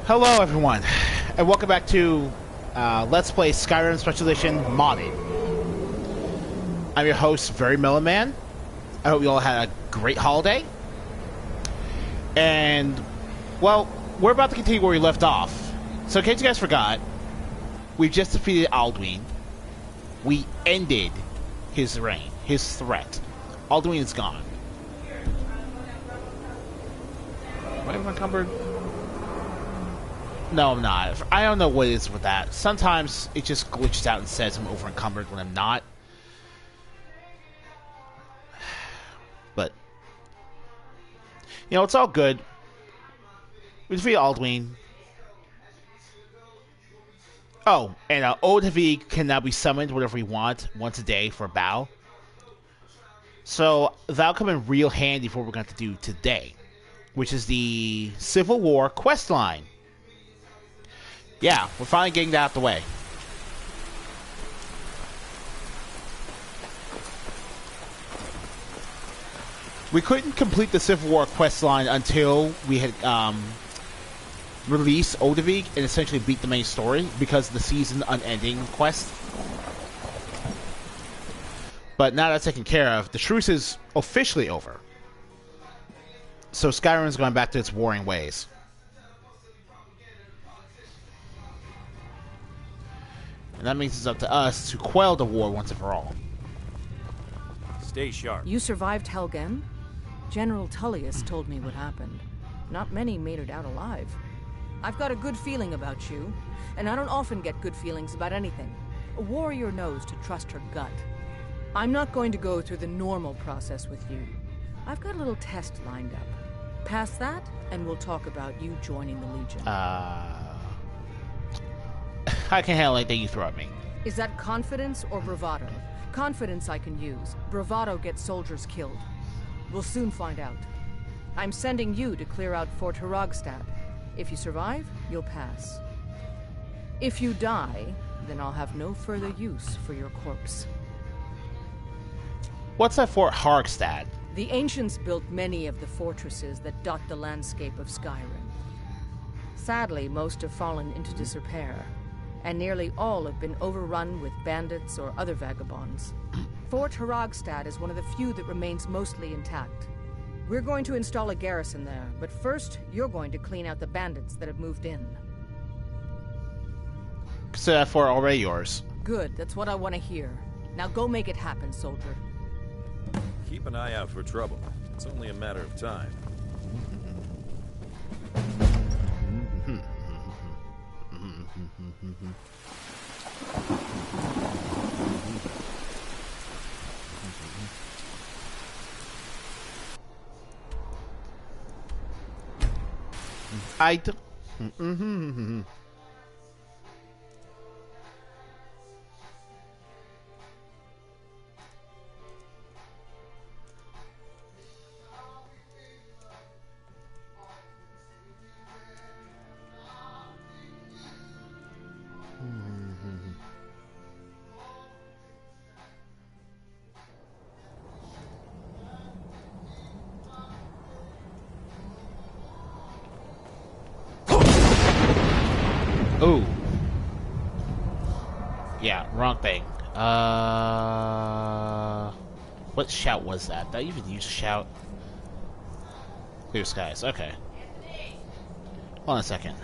Hello everyone, and welcome back to Let's Play Skyrim Special Edition Modded. I'm your host, Very Mellow Man. I hope you all had a great holiday. And, well, we're about to continue where we left off. So in case you guys forgot, we just defeated Alduin. We ended his reign, his threat. Alduin is gone. Am I encumbered? No, I'm not. I don't know what it is with that. Sometimes it just glitches out and says I'm over encumbered when I'm not. But, you know, it's all good. We defeated Alduin. Oh, and OTV can now be summoned whenever we want, once a day for a battle. So that'll come in real handy for what we're going to do today, which is the Civil War quest line. Yeah, we're finally getting that out the way. We couldn't complete the Civil War quest line until we had released Odavik and essentially beat the main story because of the season unending quest. But now that's taken care of, the truce is officially over. So Skyrim is going back to its warring ways. And that means it's up to us to quell the war once and for all. Stay sharp. You survived Helgen? General Tullius told me what happened. Not many made it out alive. I've got a good feeling about you, and I don't often get good feelings about anything. A warrior knows to trust her gut. I'm not going to go through the normal process with you. I've got a little test lined up. Pass that, and we'll talk about you joining the Legion. I can handle anything you throw at me. Is that confidence or bravado? Confidence I can use. Bravado gets soldiers killed. We'll soon find out. I'm sending you to clear out Fort Hrogstad. If you survive, you'll pass. If you die, then I'll have no further use for your corpse. What's that Fort Hrogstad? The ancients built many of the fortresses that dot the landscape of Skyrim. Sadly, most have fallen into disrepair, and nearly all have been overrun with bandits or other vagabonds. Fort Hrogstad is one of the few that remains mostly intact. We're going to install a garrison there, but first, you're going to clean out the bandits that have moved in. Consider that fort already yours. Good, that's what I want to hear. Now go make it happen, soldier. Keep an eye out for trouble. It's only a matter of time. Ooh. Yeah, wrong thing. What shout was that? Did I even use a shout? Clear skies, okay. Hold on a second.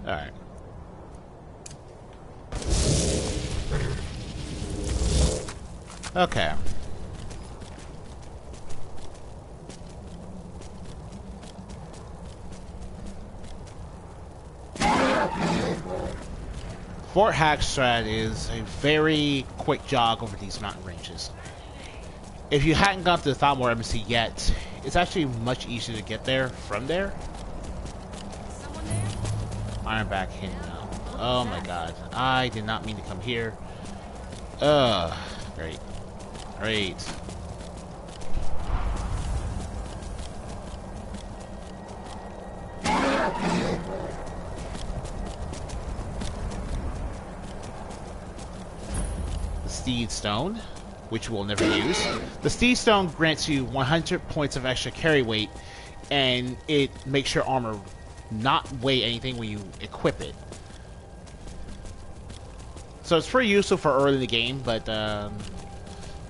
Alright. Okay. Fort Hagstrad is a very quick jog over these mountain ranges. If you hadn't gone to the Thalmor Embassy yet, it's actually much easier to get there from there. Ironback hitting now. Oh my god. I did not mean to come here. Great. Great. The Steed Stone, which we'll never use. The Steed Stone grants you 100 points of extra carry weight, and it makes your armor not weigh anything when you equip it. So it's pretty useful for early in the game, but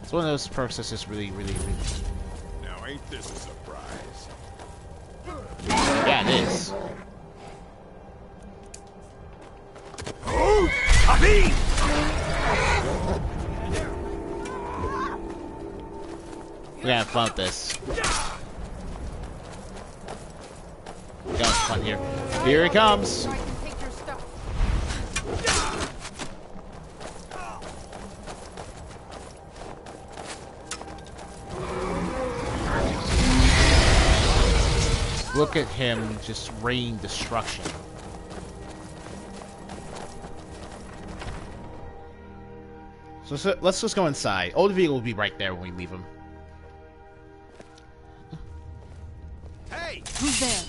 it's one of those perks that's just really. Now ain't this a surprise? Yeah, it is. We're gonna have fun with this. We got fun here. Here it comes. Look at him just rain destruction. So let's just go inside. Old vehicle will be right there when we leave him. Hey! Who's there?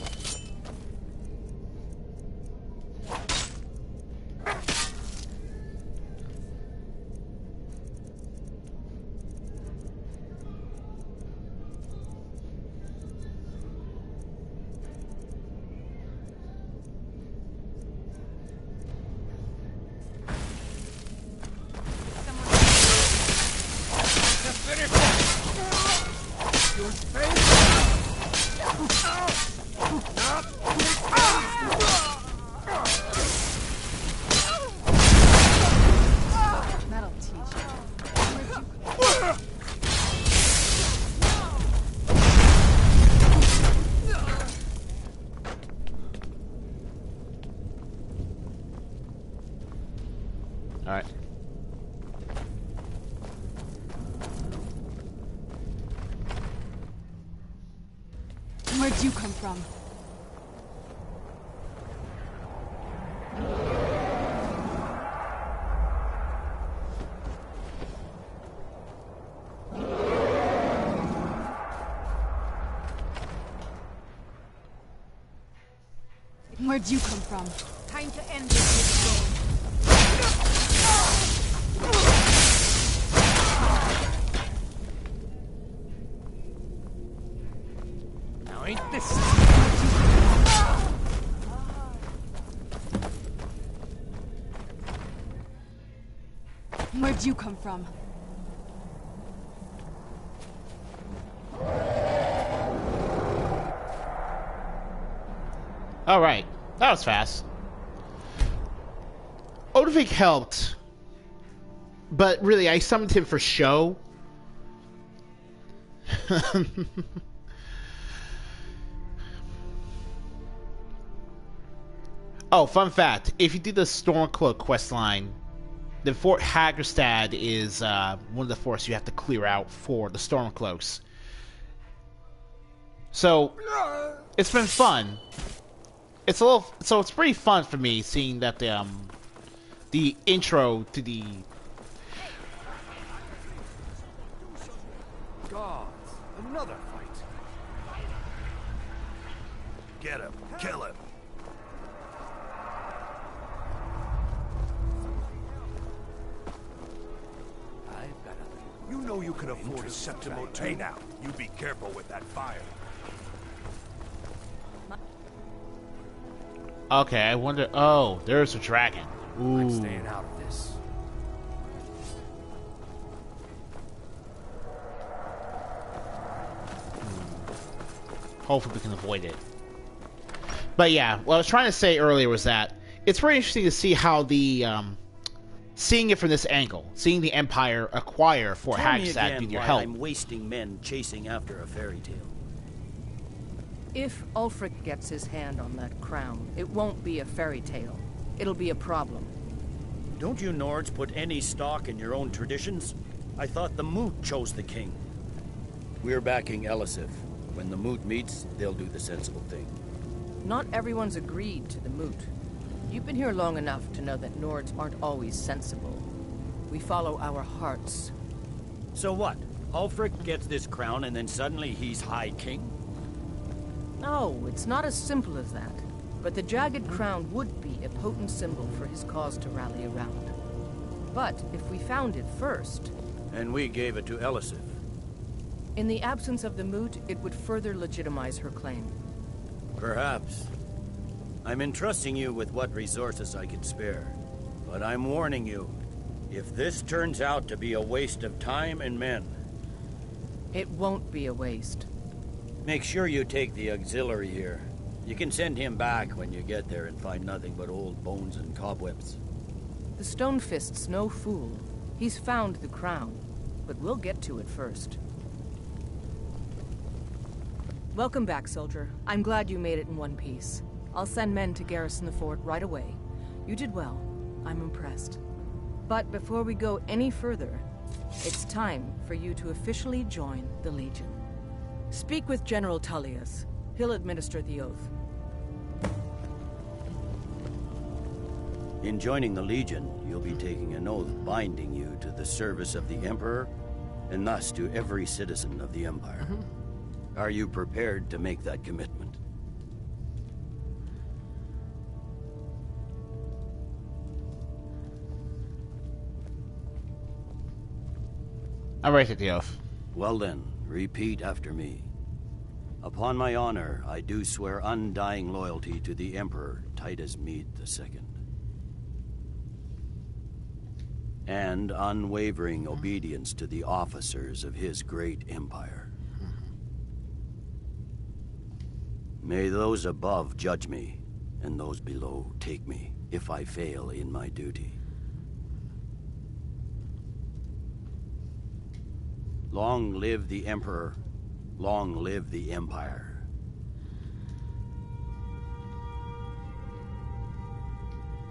Alright. Where'd you come from? Where'd you come from? Time to end this. Now ain't this... Where'd you come from? Alright. That was fast. Odovik helped. But really, I summoned him for show. Oh, fun fact. If you do the Stormcloak questline, the Fort Hagerstad is one of the forts you have to clear out for the Stormcloaks. So, it's been fun. It's a little, so it's pretty fun for me seeing that the intro to the Gods, another fight. Get him, kill him. I've got a... You know you can afford a Septimo too. Hey now, you be careful with that fire. Okay, I wonder. Oh, there's a dragon. Ooh. I'm staying out of this. Hopefully we can avoid it. But yeah, what I was trying to say earlier was that it's very interesting to see how the seeing it from this angle, seeing the Empire acquire Fort Hagerstad with your help. I'm wasting men chasing after a fairy tale. If Ulfric gets his hand on that crown, it won't be a fairy tale. It'll be a problem. Don't you Nords put any stock in your own traditions? I thought the Moot chose the king. We're backing Elisif. When the moot meets, they'll do the sensible thing. Not everyone's agreed to the moot. You've been here long enough to know that Nords aren't always sensible. We follow our hearts. So what? Ulfric gets this crown and then suddenly he's High King? No, it's not as simple as that. But the Jagged Crown would be a potent symbol for his cause to rally around. But if we found it first... And we gave it to Elisif. In the absence of the moot, it would further legitimize her claim. Perhaps. I'm entrusting you with what resources I can spare. But I'm warning you, if this turns out to be a waste of time and men... It won't be a waste. Make sure you take the auxiliary here. You can send him back when you get there and find nothing but old bones and cobwebs. The Stonefist's no fool. He's found the crown, but we'll get to it first. Welcome back, soldier. I'm glad you made it in one piece. I'll send men to garrison the fort right away. You did well. I'm impressed. But before we go any further, it's time for you to officially join the Legion. Speak with General Tullius. He'll administer the oath. In joining the Legion, you'll be taking an oath binding you to the service of the Emperor, and thus to every citizen of the Empire. Are you prepared to make that commitment? I'm ready to take the oath. Well then, repeat after me. Upon my honor, I do swear undying loyalty to the Emperor Titus Mede II. And unwavering obedience to the officers of his great empire. May those above judge me, and those below take me, if I fail in my duty. Long live the Emperor, long live the Empire.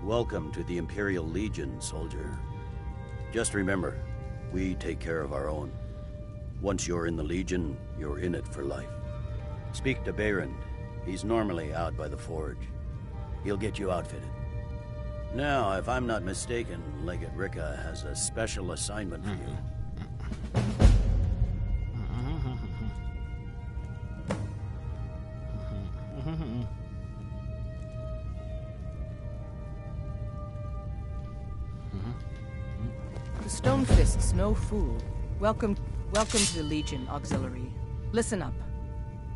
Welcome to the Imperial Legion, soldier. Just remember, we take care of our own. Once you're in the Legion, you're in it for life. Speak to Behrend. He's normally out by the forge. He'll get you outfitted. Now, if I'm not mistaken, Legate Ricka has a special assignment for you. The Stonefist's no fool. Welcome to the Legion, Auxiliary. Listen up.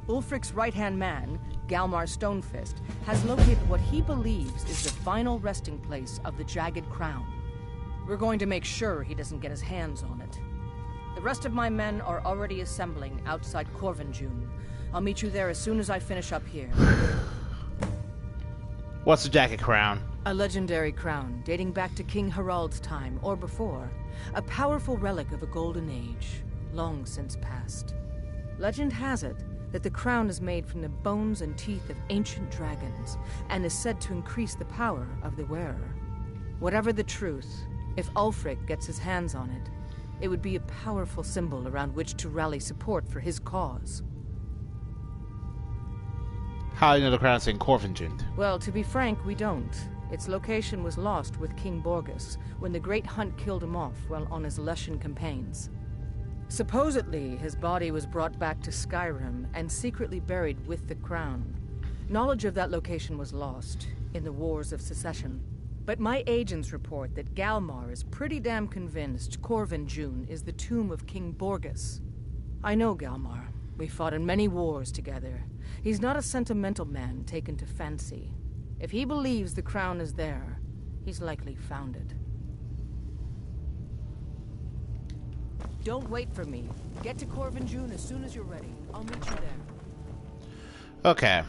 Ulfric's right-hand man, Galmar Stonefist, has located what he believes is the final resting place of the Jagged Crown. We're going to make sure he doesn't get his hands on it. The rest of my men are already assembling outside Corvinjune. I'll meet you there as soon as I finish up here. What's the Jagged Crown? A legendary crown dating back to King Harald's time, or before. A powerful relic of a golden age, long since past. Legend has it that the crown is made from the bones and teeth of ancient dragons, and is said to increase the power of the wearer. Whatever the truth, if Ulfric gets his hands on it, it would be a powerful symbol around which to rally support for his cause. How do you know the crown's in Corvinjund? Well, to be frank, we don't. Its location was lost with King Borgus when the Great Hunt killed him off while on his Lushan campaigns. Supposedly, his body was brought back to Skyrim and secretly buried with the crown. Knowledge of that location was lost in the Wars of Secession. But my agents report that Galmar is pretty damn convinced Corvinjune is the tomb of King Borgus. I know Galmar. We fought in many wars together. He's not a sentimental man taken to fancy. If he believes the crown is there, he's likely found it. Don't wait for me. Get to Corvinjune as soon as you're ready. I'll meet you there. Okay.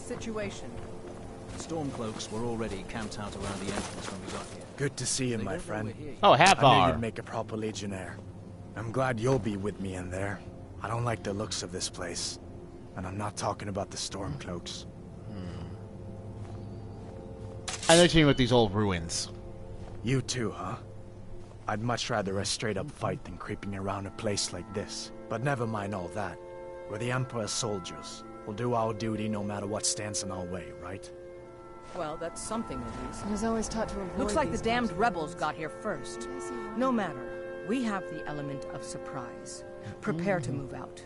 situation? Stormcloaks were already camped out around the entrance when we got here. Good to see you, my friend. Oh, I knew Hathar. you'd make a proper legionnaire. I'm glad you'll be with me in there. I don't like the looks of this place. And I'm not talking about the Stormcloaks. I know what you mean with these old ruins. You too, huh? I'd much rather a straight-up fight than creeping around a place like this. But never mind all that. We're the Emperor's soldiers. We'll do our duty no matter what stands in our way, right? Well, that's something at least. I was always taught to avoid Looks like the these damned kinds of rebels things. got here first. Did I see why? No matter. We have the element of surprise. Prepare to move out.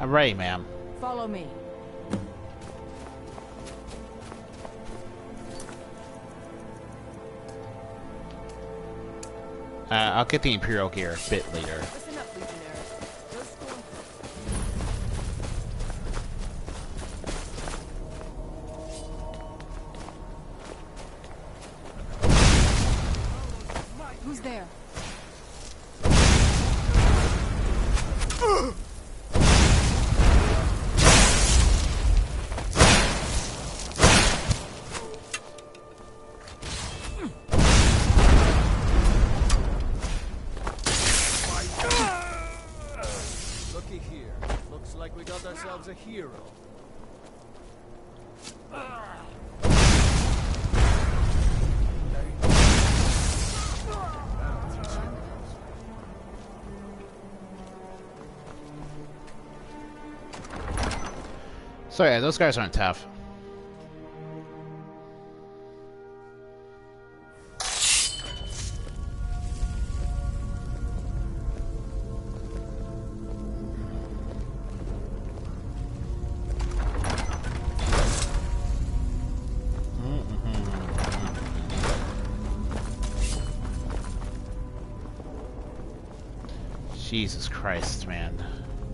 I'm ready, ma'am. Follow me. I'll get the Imperial gear a bit later. Listen up, Legionnaires. Those storm Who's there? Looky here. Looks like we got ourselves a hero. So yeah, those guys aren't tough. Jesus Christ, man.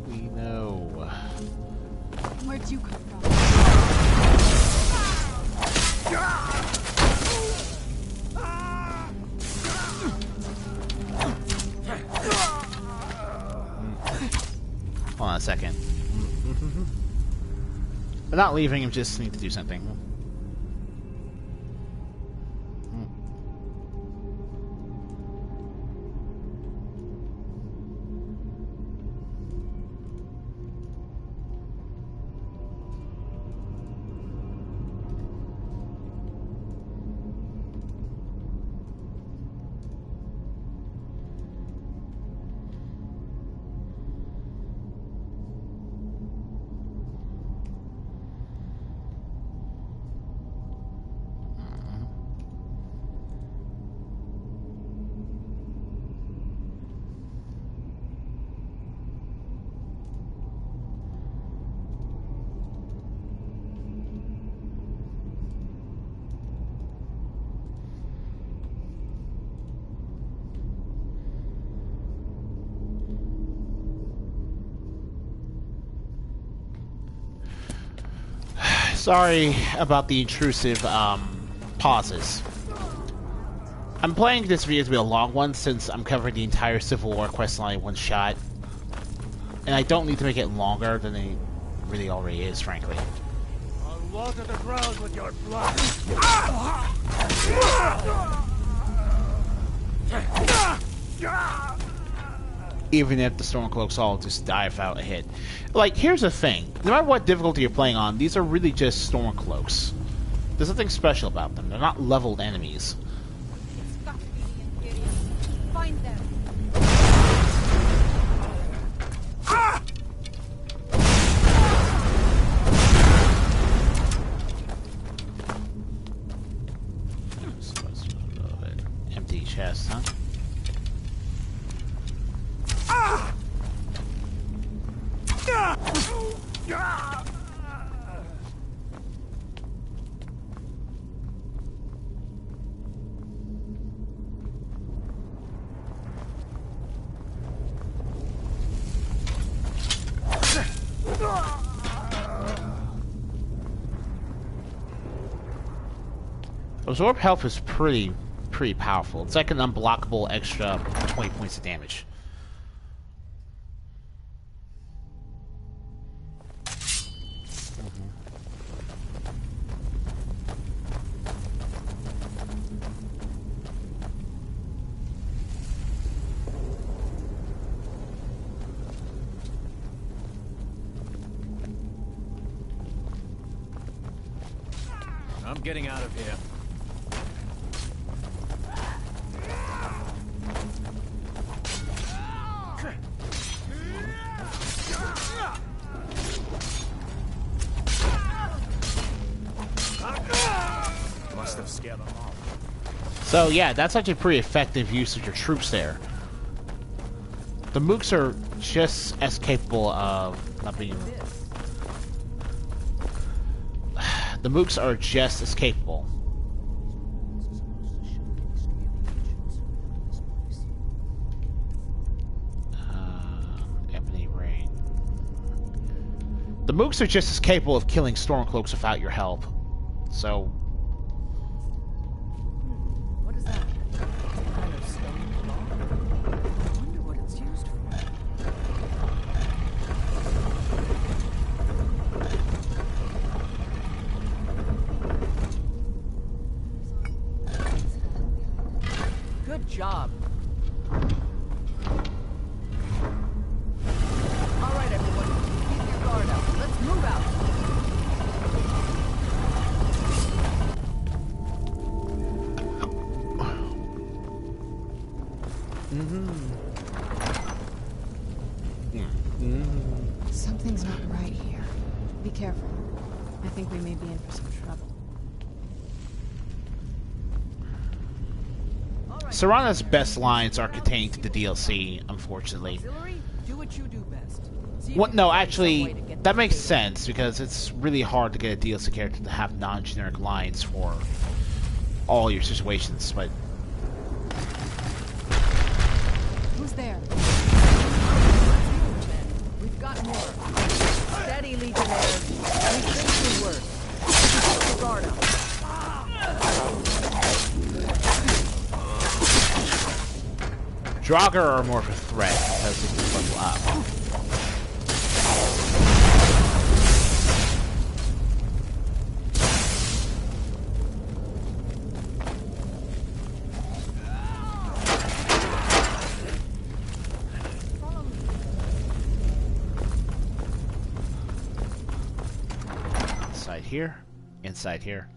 We know. Where'd you come from? Hold on a second. I'm not leaving him, just need to do something. Sorry about the intrusive pauses. I'm planning this video to be a long one since I'm covering the entire Civil War questline in one shot. And I don't need to make it longer than it really already is, frankly. I'll water the ground with your blood. Even if the Stormcloaks all just die without a hit. Like, here's the thing. No matter what difficulty you're playing on, these are really just Stormcloaks. There's nothing special about them. They're not leveled enemies. It's got to be the Imperium. Find them. Empty chest, huh? Absorb health is pretty powerful. It's like an unblockable extra 20 points of damage. I'm getting out of here. Must have scared them off. So yeah, that's actually pretty effective use of your troops there. The mooks are just as capable of not being... The mooks are just as capable. Ebony Rain. The mooks are just as capable of killing Stormcloaks without your help. So... What is that? Kind of stone block? I wonder what it's used for. Good job. All right, everyone. Keep your guard up. Let's move out. Something's not right here. Be careful. I think we may be in for some trouble. Serana's best lines are contained to the DLC, unfortunately. Auxiliary, do what you do best. See if What? you No, can find some actually, way to get that makes data. sense because it's really hard to get a DLC character to have non-generic lines for all your situations. But Who's there? We've got more. Steady, Legionnaires. We've been through worse. Keep your guard up. Draugr are more of a threat because they can level up. Inside here, inside here.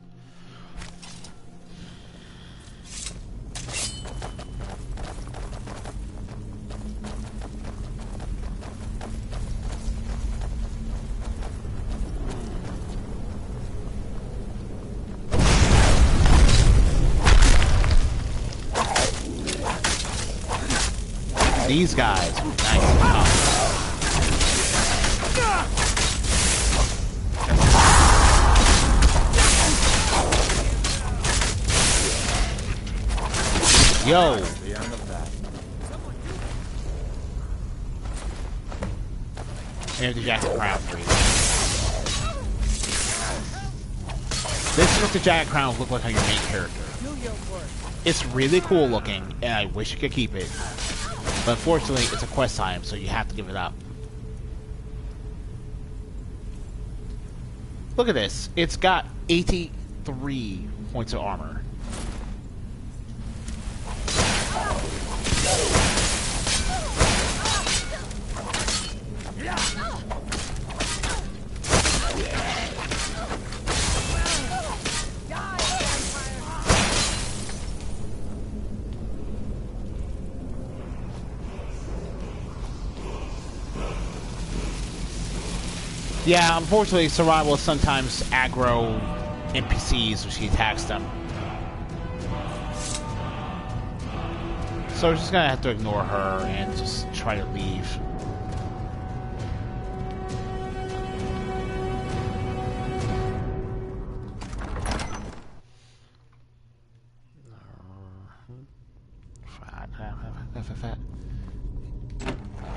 These guys, nice and tough. Yo. The end of that. Here's the Jacket Crown for you. This is what the Jacket Crown look like on your main character. Do your work. It's really cool looking, and I wish you could keep it. But unfortunately, it's a quest item, so you have to give it up. Look at this. It's got 83 points of armor. Yeah, unfortunately, Sarai will sometimes aggro NPCs when she attacks them. So we're just gonna have to ignore her and just try to leave.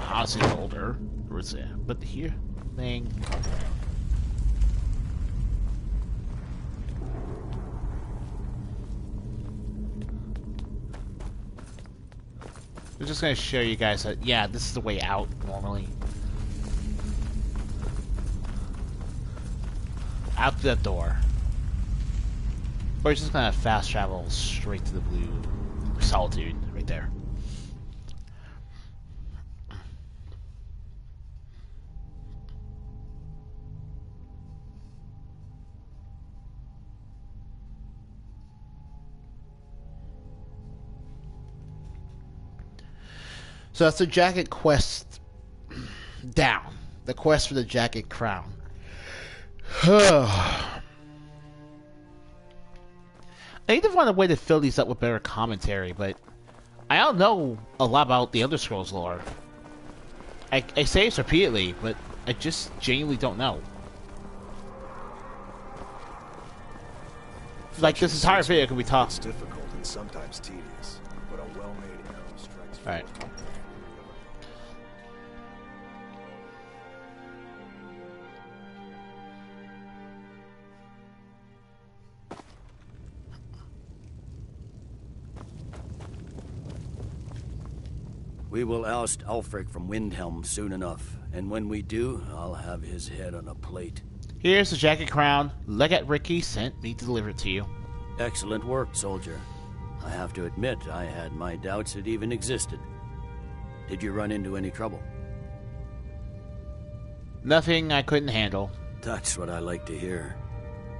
Honestly, it's older. Where's it? But here, thing. I'm just gonna show you guys that, yeah, this is the way out normally. Out to that door. We're just gonna fast travel straight to the blue solitude right there. So that's the jacket quest down. The quest for the jacket crown. I need to find a way to fill these up with better commentary, but I don't know a lot about the Elder Scrolls lore. I say this repeatedly, but I just genuinely don't know. Like, this entire video could be taught. It's difficult and sometimes tedious, but a well-made arrow strikes first. Alright. We will oust Ulfric from Windhelm soon enough, and when we do, I'll have his head on a plate. Here's the jacket crown. Legate Ricky sent me to deliver it to you. Excellent work, soldier. I have to admit, I had my doubts it even existed. Did you run into any trouble? Nothing I couldn't handle. That's what I like to hear.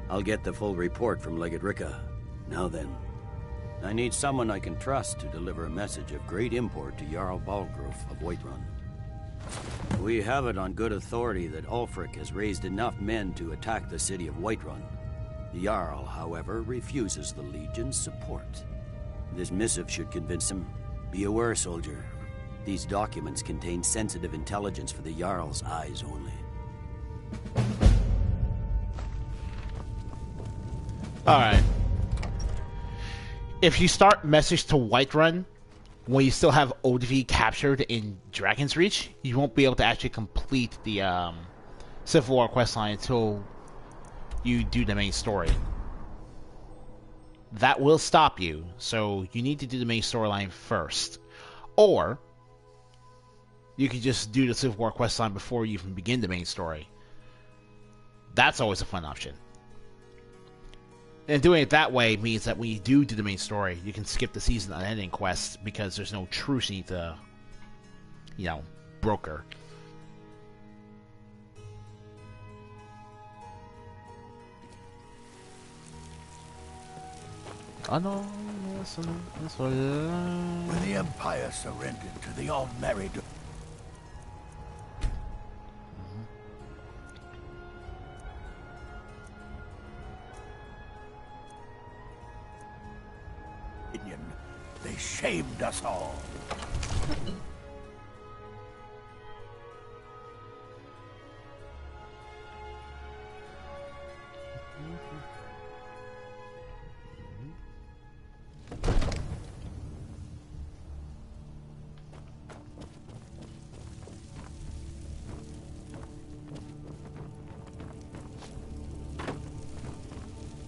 I'll get the full report from Legate Ricka. Now then, I need someone I can trust to deliver a message of great import to Jarl Balgruuf of Whiterun. We have it on good authority that Ulfric has raised enough men to attack the city of Whiterun. The Jarl, however, refuses the Legion's support. This missive should convince him. Be aware, soldier. These documents contain sensitive intelligence for the Jarl's eyes only. Alright. If you start message to Whiterun when you still have ODV captured in Dragon's Reach, you won't be able to actually complete the Civil War questline until you do the main story. That will stop you, so you need to do the main storyline first. Or you can just do the Civil War questline before you even begin the main story. That's always a fun option. And doing it that way means that when you do the main story, you can skip the season unending quest because there's no truce you need to, you know, broker. When the Empire surrendered to the unmarried... They shamed us all.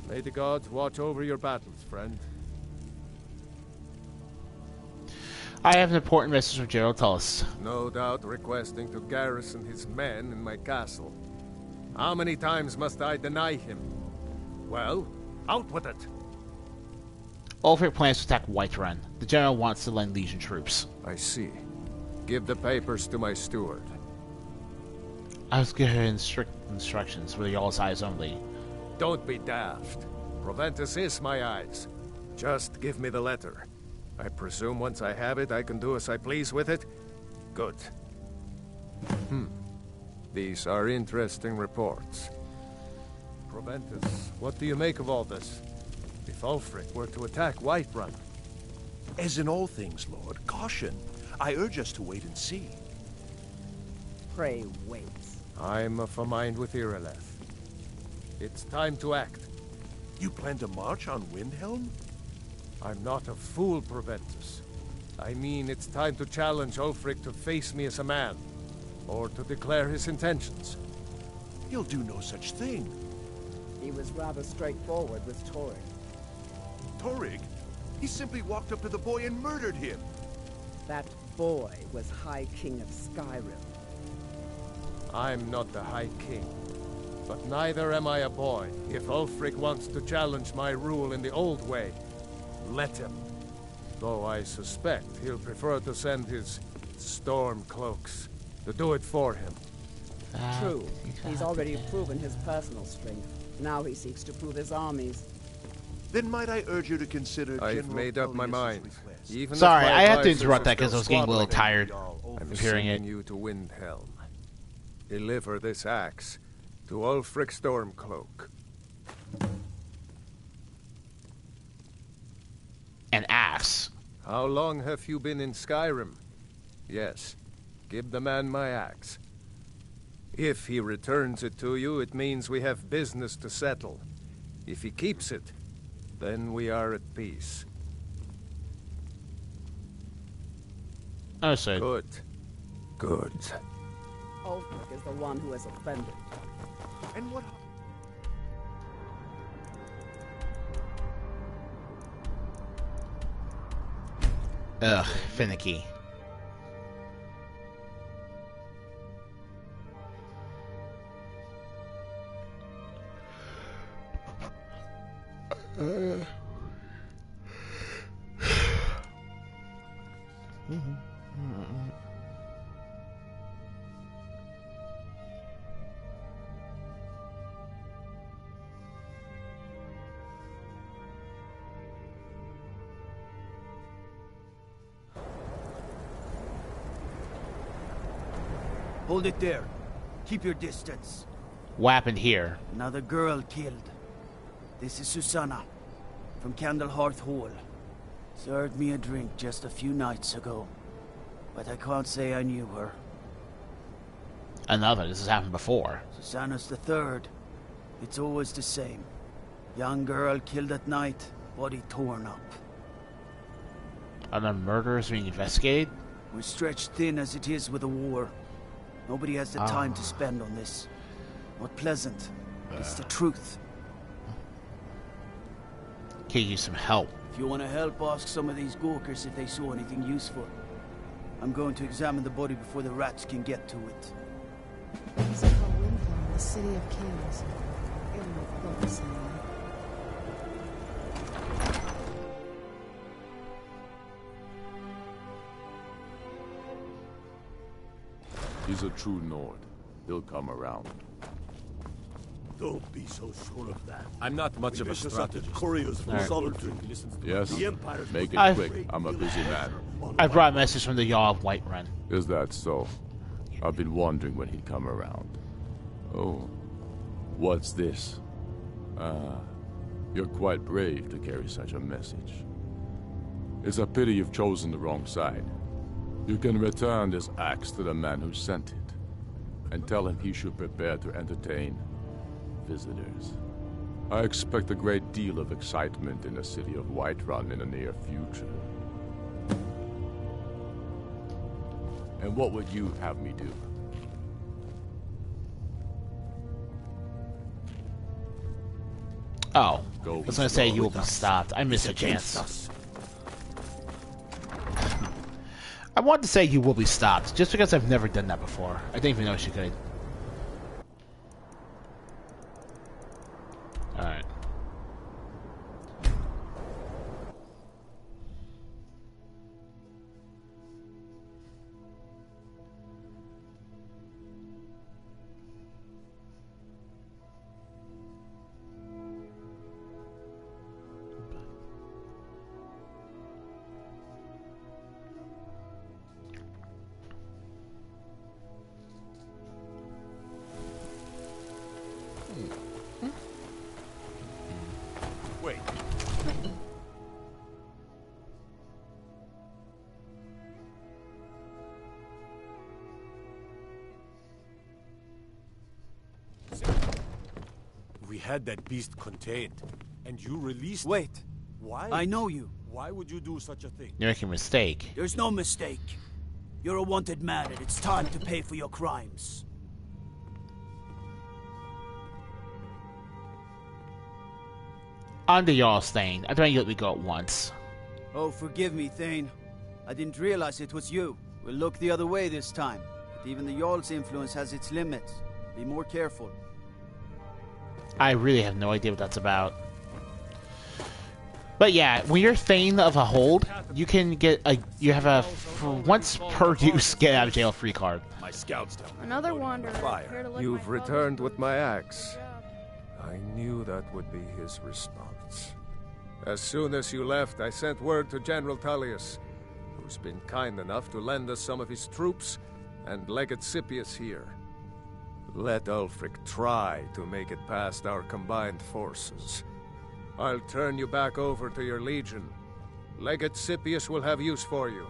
May the gods watch over your battles, friend. I have an important message from General Tullis. No doubt requesting to garrison his men in my castle. How many times must I deny him? Well, out with it! Ulfric plans to attack Whiterun. The General wants to lend Legion troops. I see. Give the papers to my steward. I was given strict instructions for the Jarl's eyes only. Don't be daft. Proventus is my eyes. Just give me the letter. I presume once I have it, I can do as I please with it? Good. These are interesting reports. Proventus, what do you make of all this? If Ulfric were to attack Whiterun? As in all things, Lord, caution. I urge us to wait and see. Pray wait. I'm of a mind with Irileth. It's time to act. You plan to march on Windhelm? I'm not a fool, Proventus. I mean, it's time to challenge Ulfric to face me as a man, or to declare his intentions. He'll do no such thing. He was rather straightforward with Torrig. Torrig? He simply walked up to the boy and murdered him. That boy was High King of Skyrim. I'm not the High King, but neither am I a boy. If Ulfric wants to challenge my rule in the old way, let him. Though I suspect he'll prefer to send his storm cloaks to do it for him. True. He's already proven his personal strength. Now he seeks to prove his armies. Then might I urge you to consider I've made up my mind. Even Sorry, if my I had to advisors interrupt are that because I still was getting a little squabbling, tired I'm of hearing it. sending you to Windhelm. Deliver this axe to Ulfric Stormcloak. An axe. How long have you been in Skyrim? Yes. Give the man my axe. If he returns it to you, it means we have business to settle. If he keeps it, then we are at peace. I see. Good. Good. Ulfric is the one who has offended. And what? Ugh, finicky. Hold it there. Keep your distance. What happened here? Another girl killed. This is Susanna, from Candlehearth Hall. Served me a drink just a few nights ago, but I can't say I knew her. Another. This has happened before. Susanna's the third. It's always the same. Young girl killed at night, body torn up. Are the murderers being investigated? We're stretched thin as it is with the war. Nobody has the time to spend on this. Not pleasant. It's the truth. Can use some help. If you want to help, ask some of these Gawkers if they saw anything useful. I'm going to examine the body before the rats can get to it. So called Windhelm, the city of kings. Really no focus on that. He's a true Nord. He'll come around. Don't be so sure of that. I'm not much of a strategist. Couriers from solitude. Yes? The Empire's Make it quick. I'm a busy man. I brought a message from the Jarl of Whiterun. Is that so? I've been wondering when he'd come around. Oh. What's this? You're quite brave to carry such a message. It's a pity you've chosen the wrong side. You can return this axe to the man who sent it, and tell him he should prepare to entertain visitors. I expect a great deal of excitement in the city of Whiterun in the near future. And what would you have me do? Oh, I was going to say you will be stopped. I missed a chance. I wanted to say you will be stopped, just because I've never done that before. I didn't even know she could. Alright. Wait. We had that beast contained, and you released. Wait. Why? I know you. Why would you do such a thing? You're making a mistake. There's no mistake. You're a wanted man, and it's time to pay for your crimes. On the Jarl Thane. I thought you let me go at once. Oh, forgive me, Thane. I didn't realize it was you. We'll look the other way this time. But even the Jarl's influence has its limits. Be more careful. I really have no idea what that's about. But yeah, when you're Thane of a hold, you can get a once per use get out of jail free card. My scouts tell me. Another wanderer. Fire. You've returned with my axe. I knew that would be his response. As soon as you left, I sent word to General Tullius, who's been kind enough to lend us some of his troops, and Legate Scipius here. Let Ulfric try to make it past our combined forces. I'll turn you back over to your legion. Legate Scipius will have use for you.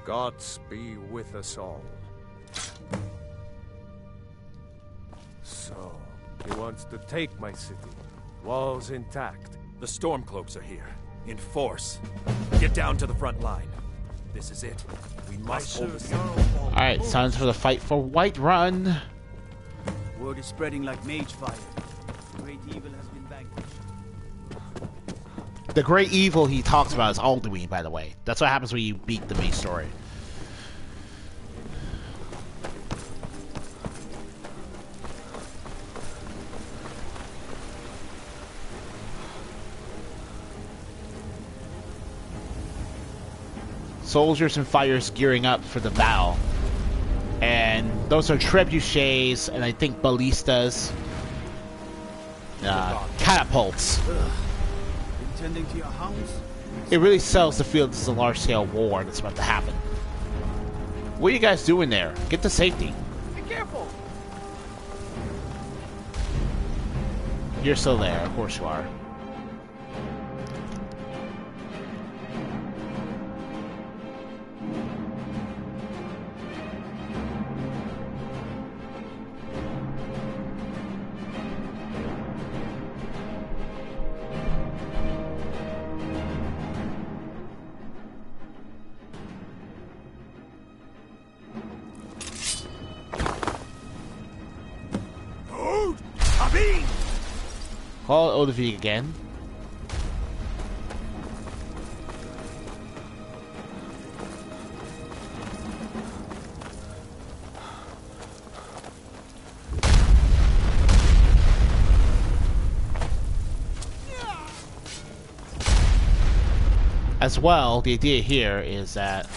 Gods be with us all. So, he wants to take my city. Walls intact. The Stormcloaks are here, in force. Get down to the front line. This is it. We must hold the city. Alright, it's time for the fight for Whiterun. Word is spreading like mage fire. Great evil has been vanquished. The great evil he talks about is Alduin, by the way. That's what happens when you beat the main story. Soldiers and fighters gearing up for the battle. And those are trebuchets and I think ballistas. Catapults. Intending to your hounds? It really sells the feel this is a large-scale war that's about to happen. What are you guys doing there? Get to safety. Be careful! You're still there, of course you are. Call Odovig again. As well, the idea here is that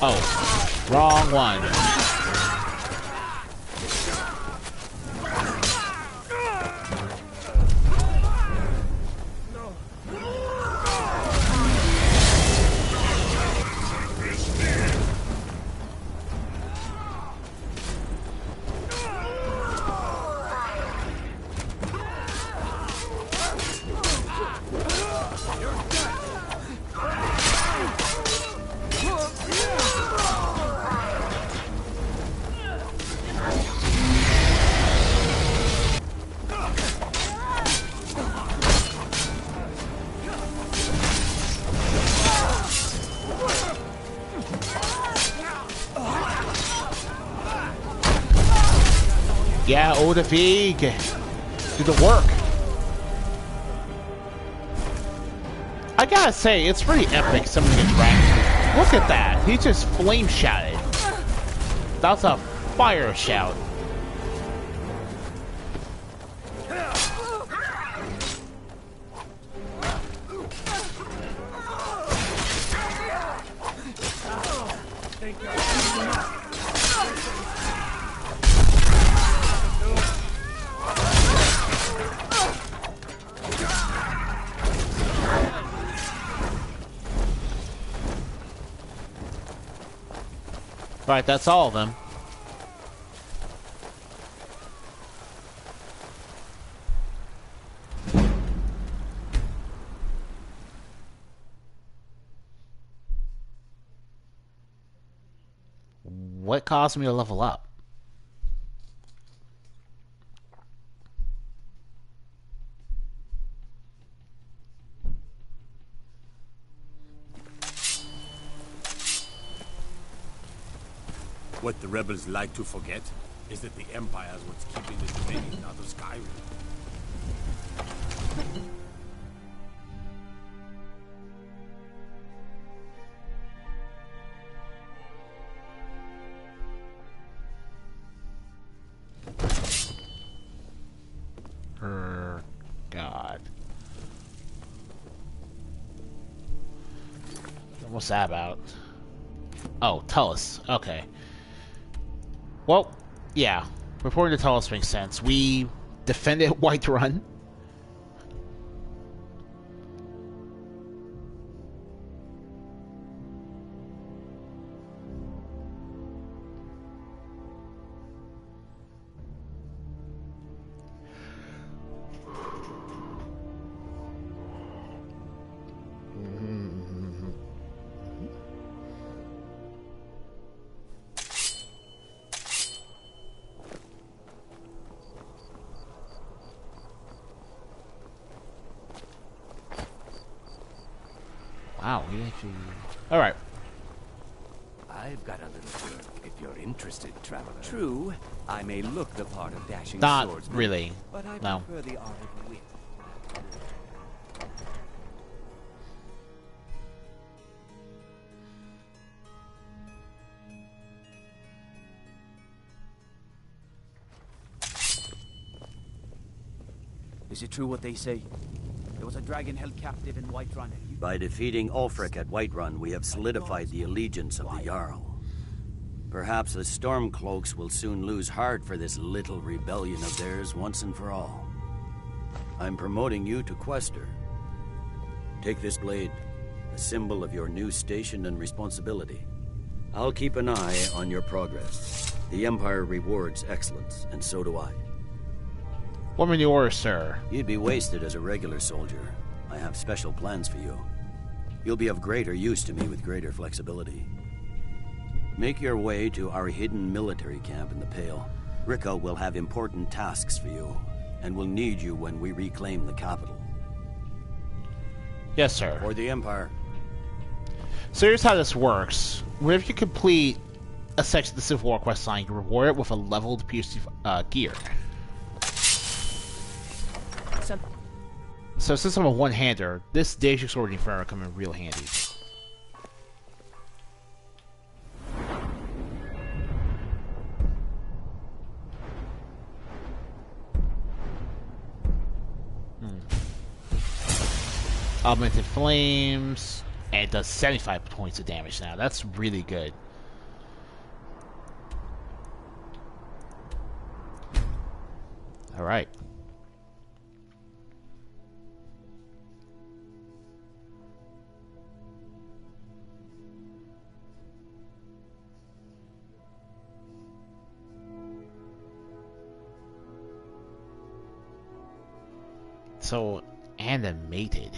oh, wrong one. Yeah, Odovig, do the work. I gotta say, it's pretty epic somebody gets wrecked. Look at that, he just flame shouted. That's a fire shout. Right, that's all of them. What caused me to level up? What the rebels like to forget is that the Empire is what's keeping the Dominion out of Skyrim. God. What's that about? Oh, Tullus. Okay. Well, yeah. Reporting to Tullus makes sense. We defended Whiterun. Wow, we actually... Alright. I've got a little work if you're interested, traveler. True, I may look the part of dashing Not swordsman, really. But I No. prefer the art of wit. Is it true what they say? There was a dragon held captive in Whiterun. By defeating Ulfric at Whiterun, we have solidified the allegiance of the Jarl. Perhaps the Stormcloaks will soon lose heart for this little rebellion of theirs once and for all. I'm promoting you to Quester. Take this blade, a symbol of your new station and responsibility. I'll keep an eye on your progress. The Empire rewards excellence, and so do I. What in your orders, sir? You'd be wasted as a regular soldier. I have special plans for you. You'll be of greater use to me with greater flexibility. Make your way to our hidden military camp in the Pale. Rico will have important tasks for you, and will need you when we reclaim the capital. Yes, sir. For the Empire. So here's how this works. Whenever you complete a section of the Civil War quest line, you reward it with a leveled PC gear. So since I'm a one-hander, this Dacian Sword and Inferno come in real handy. Augmented Flames, and it does 75 points of damage now. That's really good. Alright. So animated.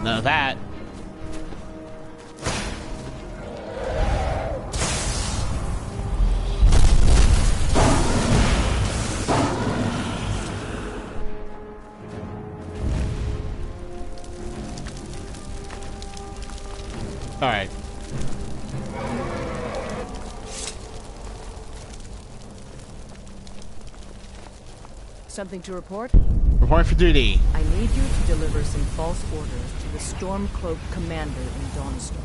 None of that. All right. Something to report? Reporting for duty. I need you to deliver some false orders to the Stormcloak commander in Dawnstone.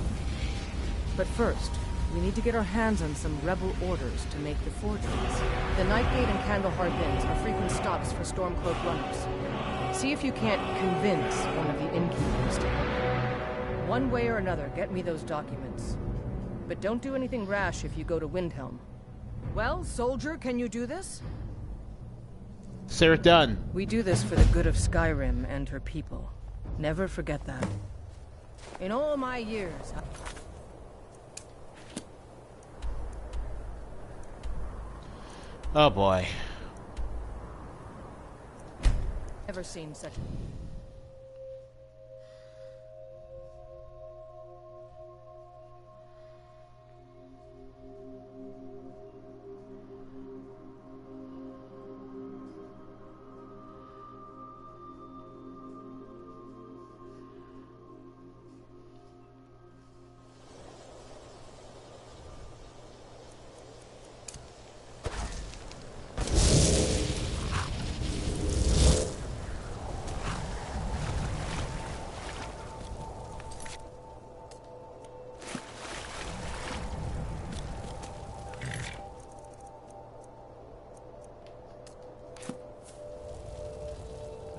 But first, we need to get our hands on some rebel orders to make the forgeries. The Nightgate and Candlehearth Inns are frequent stops for Stormcloak runners. See if you can't convince one of the innkeepers to help. One way or another, get me those documents. But don't do anything rash if you go to Windhelm. Well, soldier, can you do this? Sir, done. We do this for the good of Skyrim and her people. Never forget that. In all my years... Oh boy. Never seen such.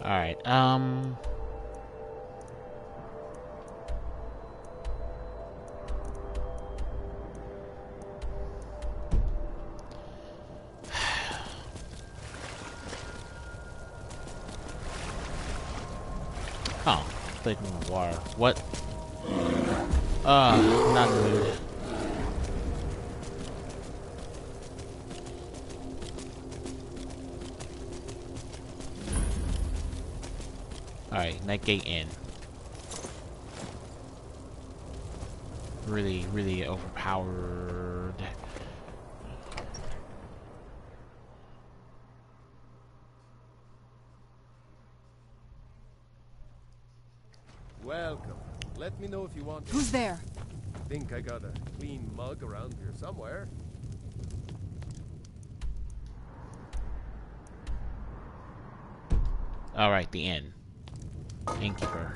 Alright, oh, taking the water. What? Not in the mood. Alright, night gate in. Really, really overpowered. Welcome. Let me know if you want. Who's there? Think I got a clean mug around here somewhere. Alright, the inn. Innkeeper.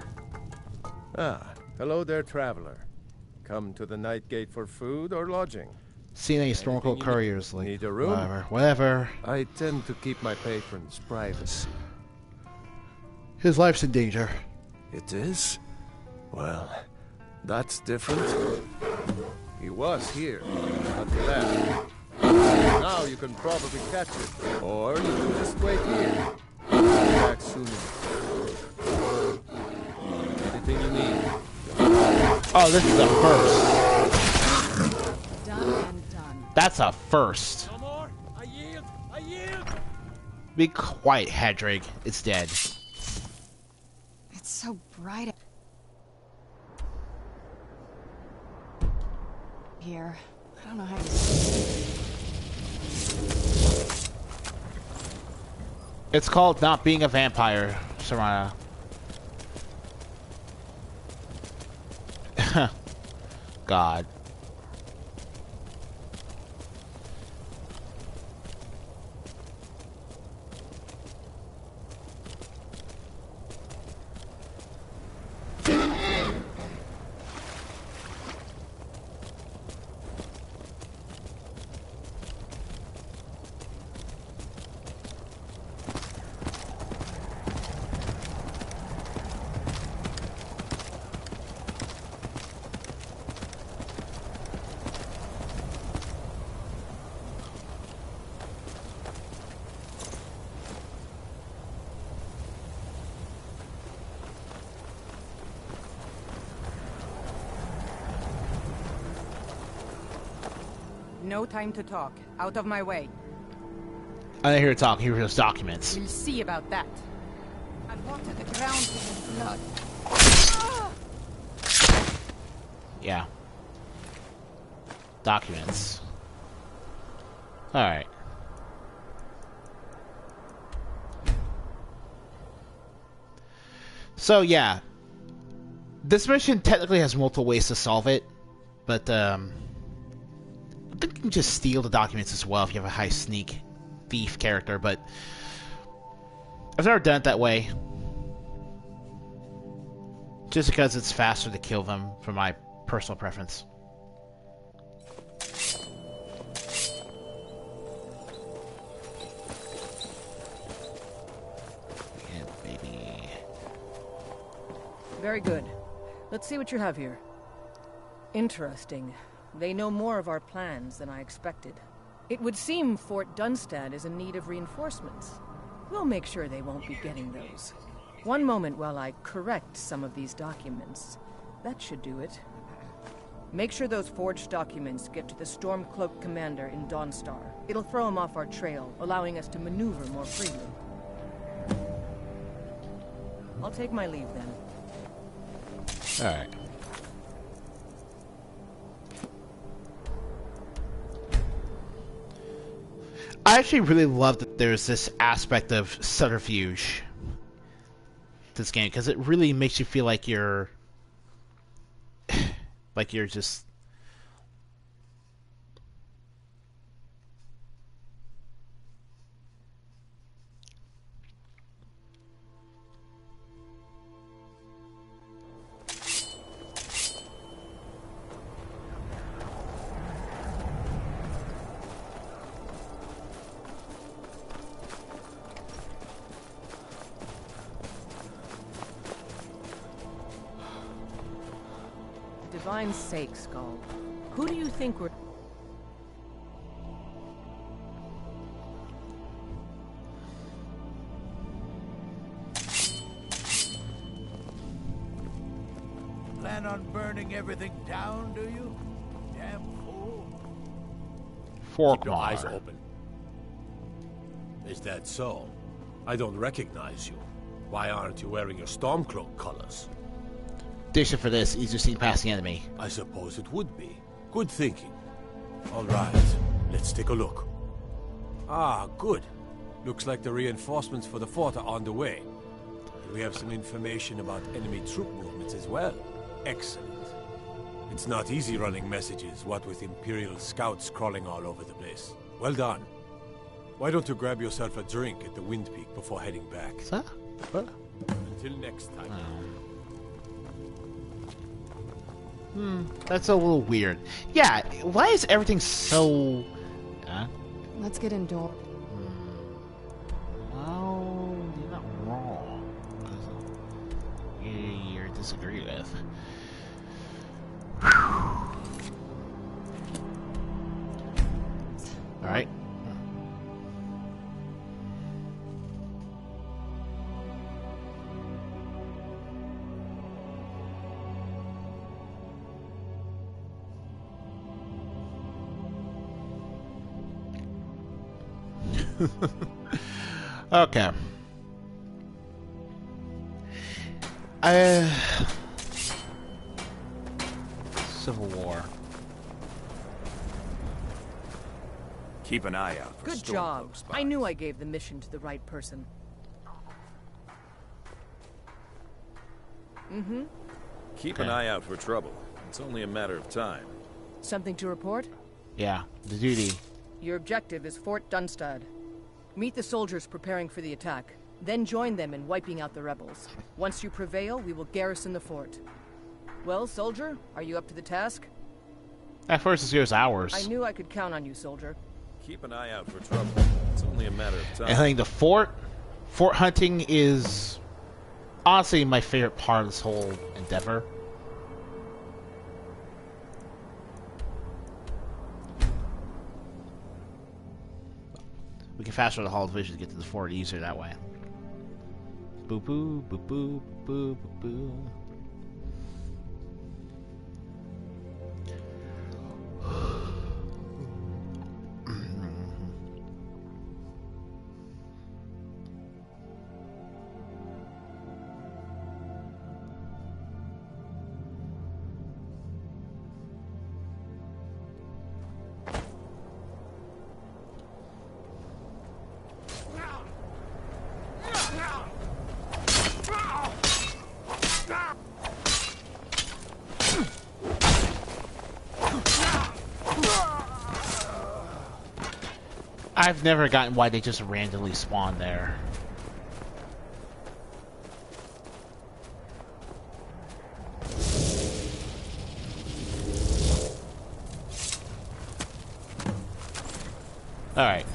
Ah, hello there, traveler. Come to the night gate for food or lodging? Seen any historical couriers like need a room? whatever. I tend to keep my patrons' privacy. His life's in danger. It is? Well, that's different. He was here, but he left. Now you can probably catch it, or you can just wait here. I'll be back soon. Anything you need. Oh, this is a first. Done and done. That's a first. No more. I yield. I yield. Be quiet, Hedrig. It's dead. It's so bright here. I don't know how you see it. It's called not being a vampire, Serana. God. No time to talk. Out of my way. I didn't hear her talk. Here are those documents. We'll see about that. I water the ground with his blood. Yeah. Documents. Alright. So, yeah. This mission technically has multiple ways to solve it, but, I think you can just steal the documents as well if you have a high sneak thief character, but I've never done it that way. Just because it's faster to kill them, for my personal preference. Yeah, baby. Very good. Let's see what you have here. Interesting. They know more of our plans than I expected. It would seem Fort Dunstad is in need of reinforcements. We'll make sure they won't be getting those. One moment while I correct some of these documents. That should do it. Make sure those forged documents get to the Stormcloak commander in Dawnstar. It'll throw him off our trail, allowing us to maneuver more freely. I'll take my leave then. Alright. I actually really love that there's this aspect of subterfuge to this game, because it really makes you feel like you're just Divine's sake, Skull. Who do you think we're... Plan on burning everything down, do you? Damn fool. Keep your eyes open. Is that so? I don't recognize you. Why aren't you wearing your Stormcloak colors? Audition for this, easier seen past the enemy. I suppose it would be. Good thinking. All right, let's take a look. Ah, good. Looks like the reinforcements for the fort are on the way. And we have some information about enemy troop movements as well. Excellent. It's not easy running messages, what with Imperial scouts crawling all over the place. Well done. Why don't you grab yourself a drink at the Wind Peak before heading back? Huh? What? Until next time. That's a little weird. Yeah, why is everything so... Let's get indoors. Well, you're not wrong. You're disagree with. Alright. Okay. Civil War. Keep an eye out for Good job. I knew I gave the mission to the right person. Mm-hmm. Keep an eye out for trouble. It's only a matter of time. Something to report? Yeah, the duty. Your objective is Fort Dunstad. Meet the soldiers preparing for the attack. Then join them in wiping out the rebels. Once you prevail, we will garrison the fort. Well, soldier, are you up to the task? At first it's yours hours. I knew I could count on you, soldier. Keep an eye out for trouble. It's only a matter of time. I think the fort hunting is honestly my favorite part of this whole endeavor. We can fast forward the Hall of Vision to get to the fort easier that way. Boo boo boo boo boo boo boo. I've never gotten why they just randomly spawn there. Alright.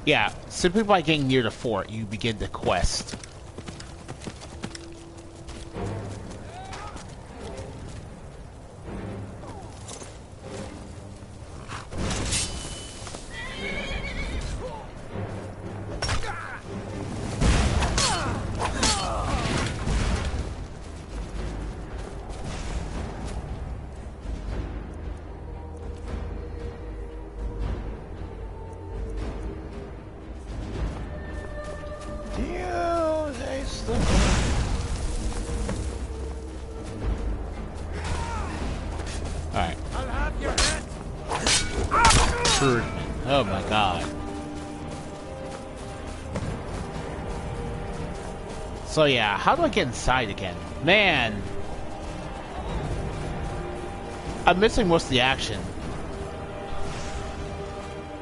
Yeah, simply by getting near the fort, you begin the quest. encouragement. Oh my god. So yeah, how do I get inside again? Man! I'm missing most of the action.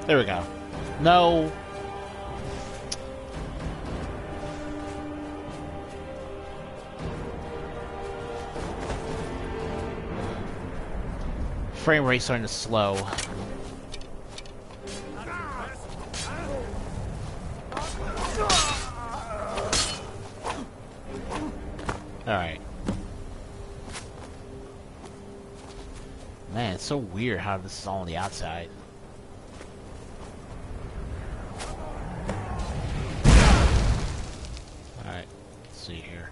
There we go. No. Frame rate starting to slow. Alright. Man, it's so weird how this is all on the outside. Alright, let's see here.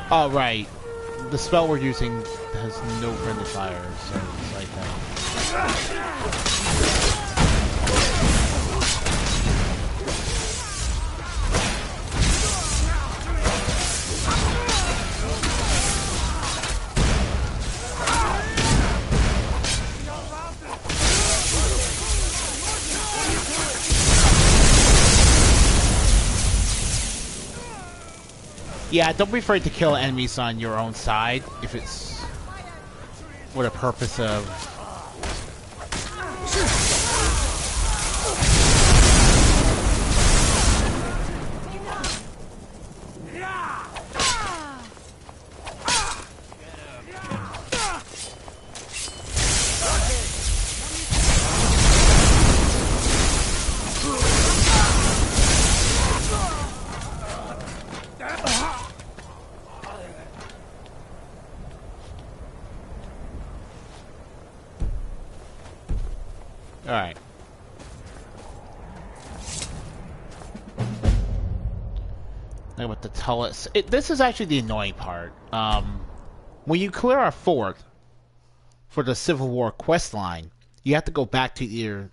Oh, right. The spell we're using has no friendly fire, so it's like yeah, don't be afraid to kill enemies on your own side if it's for the purpose of Alright. Now with the Tullus. This is actually the annoying part. When you clear our fort for the Civil War quest line, you have to go back to either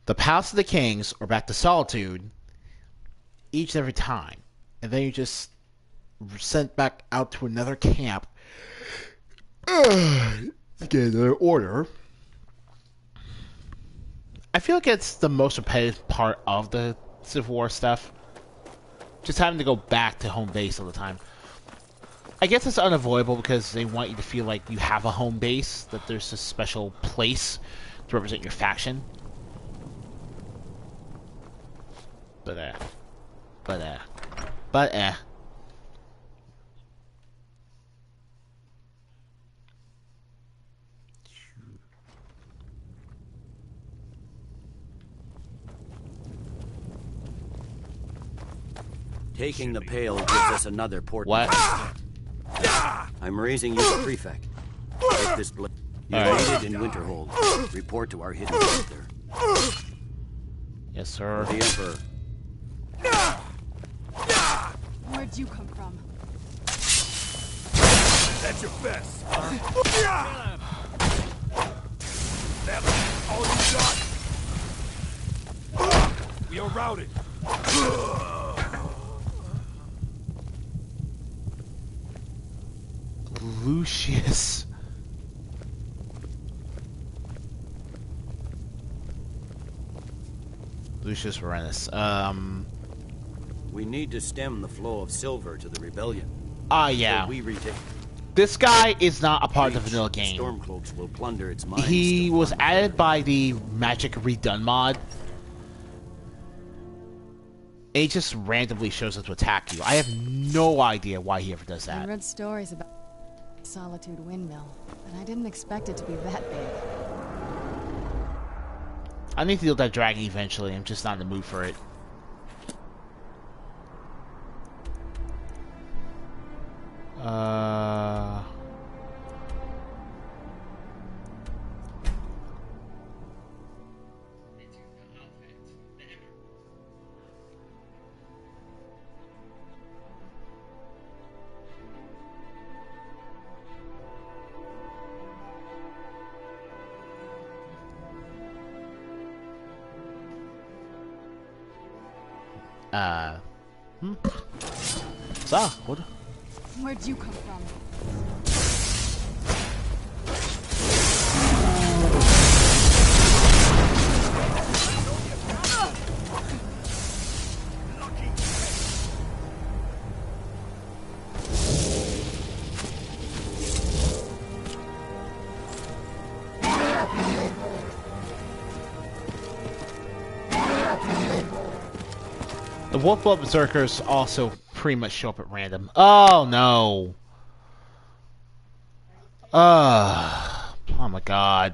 the Palace of the Kings or back to Solitude each and every time. And then you just sent back out to another camp to get another order. I feel like it's the most repetitive part of the Civil War stuff. Just having to go back to home base all the time. I guess it's unavoidable because they want you to feel like you have a home base, that there's a special place to represent your faction. But Taking the Pale gives us another port. What? I'm raising you to prefect. Take this blade. You're needed in Winterhold. Report to our hidden center. Yes, sir. The Emperor. Where'd you come from? That's your best. That's all you got? We are routed. Lucius. Lucius Varenus. We need to stem the flow of silver to the rebellion. Yeah. So we retake. This guy is not a part of the vanilla game. Stormcloaks will plunder its mines. He was added by the Magic Redone mod. It just randomly shows up to attack you. I have no idea why he ever does I that. read stories about Solitude Windmill, but I didn't expect it to be that big. I need to deal with that dragon eventually. I'm just not in the mood for it. What? Where'd you come from? The Wolfblood Berserkers also pretty much show up at random. Oh no. Oh my god.